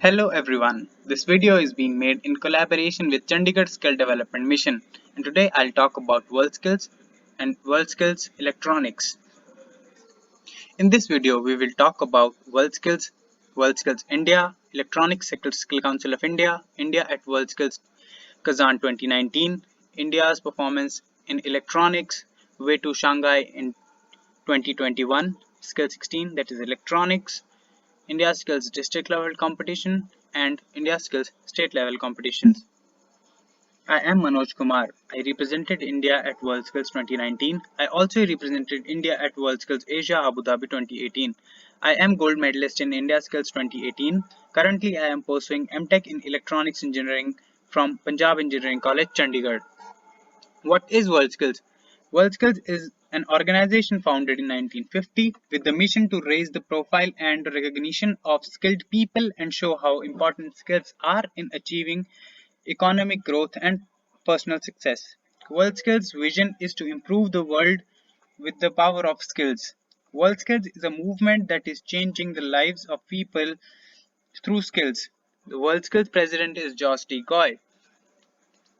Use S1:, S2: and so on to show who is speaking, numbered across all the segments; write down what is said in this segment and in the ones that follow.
S1: Hello everyone, this video is being made in collaboration with Chandigarh Skill Development Mission, and today I'll talk about WorldSkills and WorldSkills Electronics. In this video we will talk about WorldSkills, WorldSkills India, Electronic Sector Skill Council of India, India at WorldSkills Kazan 2019, India's performance in electronics, way to Shanghai in 2021, Skill 16 that is electronics, India Skills District Level Competition and India Skills State Level Competitions. I am Manoj Kumar. I represented India at WorldSkills 2019. I also represented India at WorldSkills Asia Abu Dhabi 2018. I am gold medalist in India Skills 2018. Currently, I am pursuing MTech in Electronics Engineering from Punjab Engineering College, Chandigarh. What is WorldSkills? WorldSkills is an organization founded in 1950 with the mission to raise the profile and recognition of skilled people and show how important skills are in achieving economic growth and personal success. WorldSkills' vision is to improve the world with the power of skills. WorldSkills is a movement that is changing the lives of people through skills. The WorldSkills president is Josh D. Goy.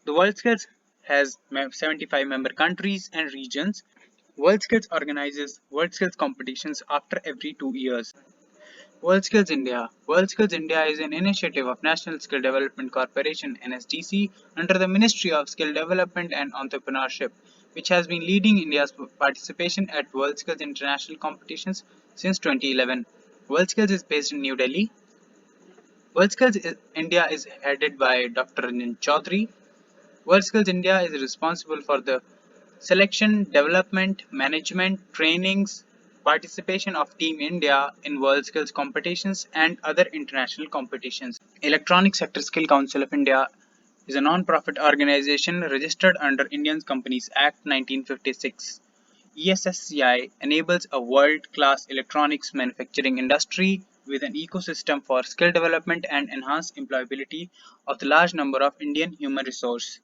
S1: The WorldSkills has 75 member countries and regions. WorldSkills organizes WorldSkills competitions after every 2 years. WorldSkills India. WorldSkills India is an initiative of National Skill Development Corporation (NSDC) under the Ministry of Skill Development and Entrepreneurship, which has been leading India's participation at WorldSkills international competitions since 2011. WorldSkills is based in New Delhi. WorldSkills India is headed by Dr. Ranjan Chaudhary. WorldSkills India is responsible for the selection, development, management, trainings, participation of Team India in WorldSkills competitions and other international competitions. Electronic Sector Skill Council of India is a non-profit organization registered under Indian Companies Act 1956. ESSCI enables a world-class electronics manufacturing industry with an ecosystem for skill development and enhanced employability of the large number of Indian human resource.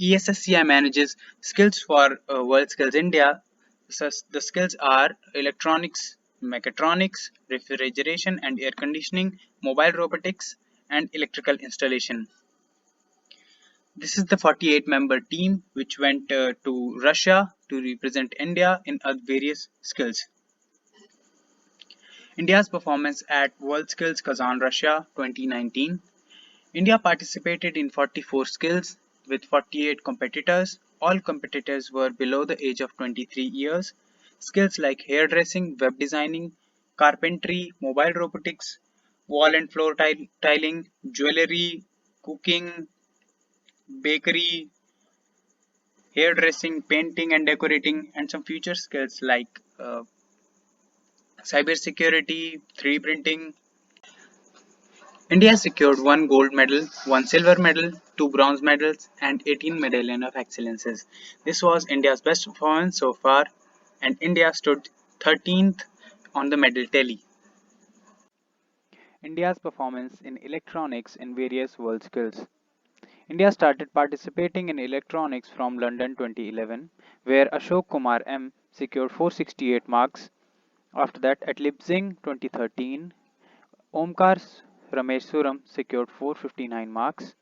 S1: ESSCI manages skills for WorldSkills India. The skills are electronics, mechatronics, refrigeration and air conditioning, mobile robotics, and electrical installation. This is the 48-member team which went to Russia to represent India in various skills. India's performance at WorldSkills Kazan, Russia 2019. India participated in 44 skills with 48 competitors. All competitors were below the age of 23 years. Skills like hairdressing, web designing, carpentry, mobile robotics, wall and floor tiling, jewelry, cooking, bakery, hairdressing, painting and decorating, and some future skills like cybersecurity, 3D printing. India secured 1 gold medal, 1 silver medal, 2 bronze medals, and 18 Medallion of Excellences. This was India's best performance so far, and India stood 13th on the medal tally. India's performance in electronics in various world skills. India started participating in electronics from London 2011, where Ashok Kumar M secured 468 marks. After that, at Leipzig 2013, Omkar Rameswaram secured 459 marks.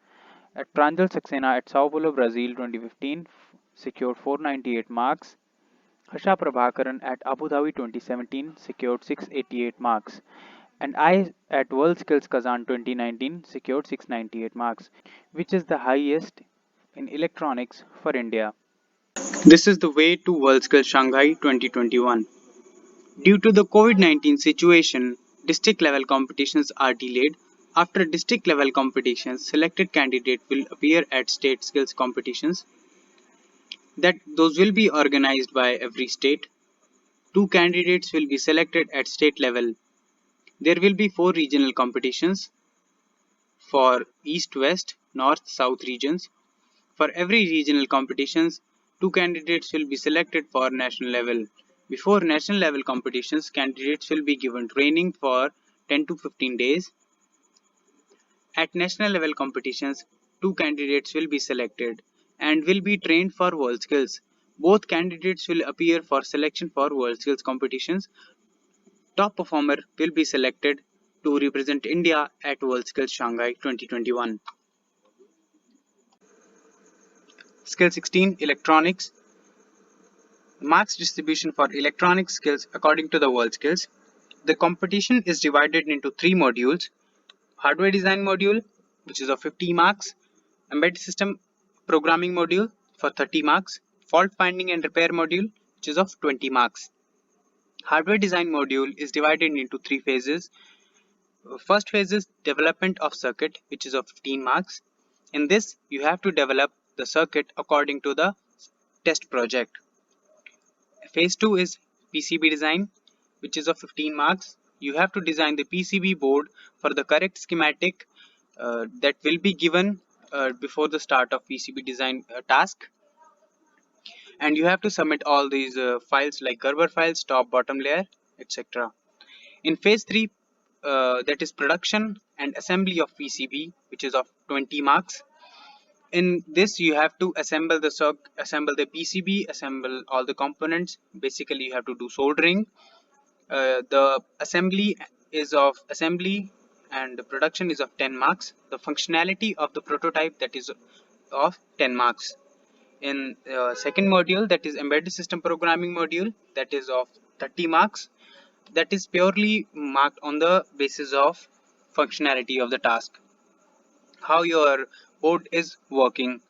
S1: At Pranjal Saxena at Sao Paulo, Brazil 2015 secured 498 marks. Harsha Prabhakaran at Abu Dhabi 2017 secured 688 marks. And I at WorldSkills Kazan 2019 secured 698 marks, which is the highest in electronics for India. This is the way to WorldSkills Shanghai 2021. Due to the COVID-19 situation, district level competitions are delayed. After district level competitions, selected candidates will appear at state skills competitions. Those will be organized by every state. 2 candidates will be selected at state level. There will be 4 regional competitions for East, West, North, South regions. For every regional competitions, 2 candidates will be selected for national level. Before national level competitions, candidates will be given training for 10 to 15 days. At national level competitions, 2 candidates will be selected and will be trained for WorldSkills. Both candidates will appear for selection for WorldSkills competitions. Top performer will be selected to represent India at WorldSkills Shanghai 2021. Skill 16 Electronics. Marks distribution for electronic skills according to the WorldSkills. The competition is divided into three modules: hardware design module, which is of 50 marks, embedded system programming module for 30 marks, fault finding and repair module, which is of 20 marks. Hardware design module is divided into three phases. First phase is development of circuit, which is of 15 marks. In this, you have to develop the circuit according to the test project. Phase 2 is PCB design, which is of 15 marks. You have to design the PCB board for the correct schematic that will be given before the start of PCB design task. And you have to submit all these files like Gerber files, top, bottom layer, etc. In phase 3, that is production and assembly of PCB, which is of 20 marks. In this, you have to assemble the PCB, assemble all the components. Basically, you have to do soldering. The assembly and the production is of 10 marks. The functionality of the prototype, that is of 10 marks. In second module, that is embedded system programming module, that is of 30 marks. That is purely marked on the basis of functionality of the task, how your board is working.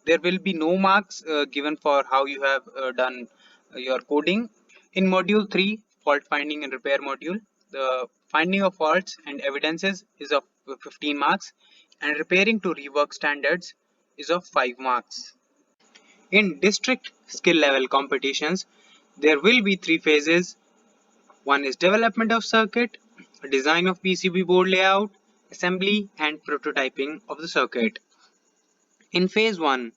S1: There will be no marks given for how you have done your coding. In module 3, fault finding and repair module, the finding of faults and evidences is of 15 marks, and repairing to rework standards is of 5 marks. In district skill level competitions, there will be three phases. One is development of circuit, design of PCB board layout, assembly and prototyping of the circuit. In phase 1,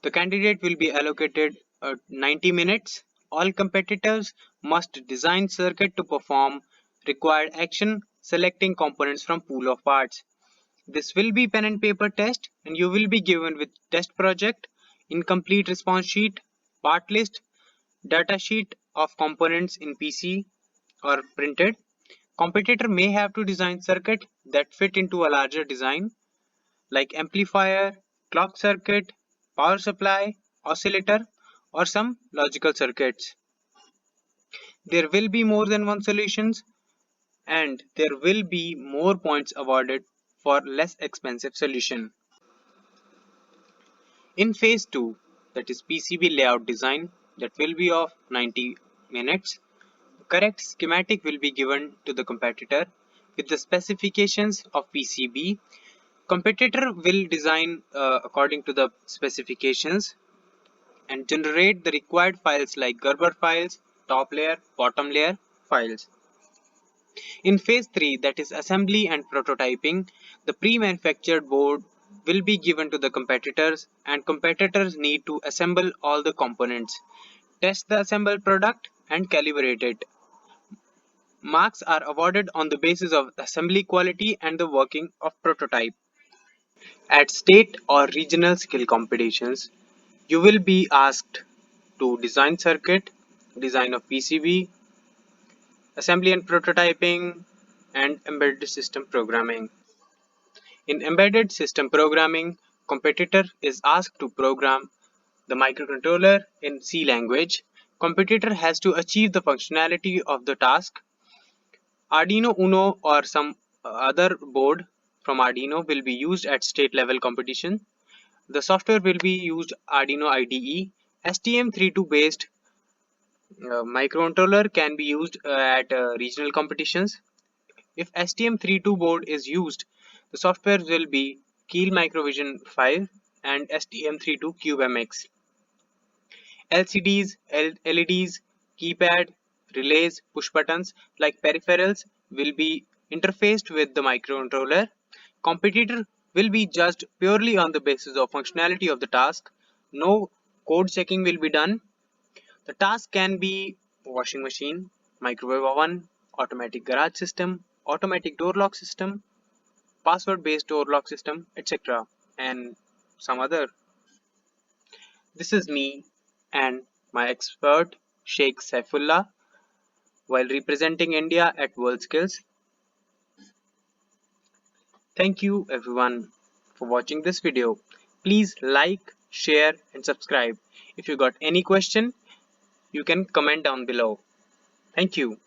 S1: the candidate will be allocated 90 minutes. All competitors must design circuit to perform required action, selecting components from pool of parts. This will be pen and paper test, and you will be given with test project, incomplete response sheet, part list, data sheet of components in PC or printed. Competitor may have to design circuit that fit into a larger design like amplifier, clock circuit, power supply, oscillator, or some logical circuits. There will be more than one solutions, and there will be more points awarded for less expensive solution. In phase 2, that is PCB layout design, that will be of 90 minutes. Correct schematic will be given to the competitor with the specifications of PCB. Competitor will design according to the specifications and generate the required files like Gerber files, top layer, bottom layer files. In phase 3, that is assembly and prototyping, the pre-manufactured board will be given to the competitors, and competitors need to assemble all the components, test the assembled product and calibrate it. Marks are awarded on the basis of assembly quality and the working of prototype. At state or regional skill competitions, you will be asked to design circuit, design of PCB, assembly and prototyping, and embedded system programming. In embedded system programming, competitor is asked to program the microcontroller in C language. Competitor has to achieve the functionality of the task. Arduino Uno or some other board from Arduino will be used at state level competition. The software will be used Arduino IDE. STM32 based microcontroller can be used at regional competitions. If STM32 board is used, the software will be Keel Microvision 5 and STM32 CubeMX. LCDs, LEDs, keypad, relays, push buttons like peripherals will be interfaced with the microcontroller. Competitor will be judged purely on the basis of functionality of the task. No code checking will be done. The task can be washing machine, microwave oven, automatic garage system, automatic door lock system, password based door lock system, etc. and some other. This is me and my expert Sheikh Saifullah while representing India at WorldSkills.
S2: Thank you everyone for watching this video. Please like, share and subscribe. If you got any question, you can comment down below. Thank you.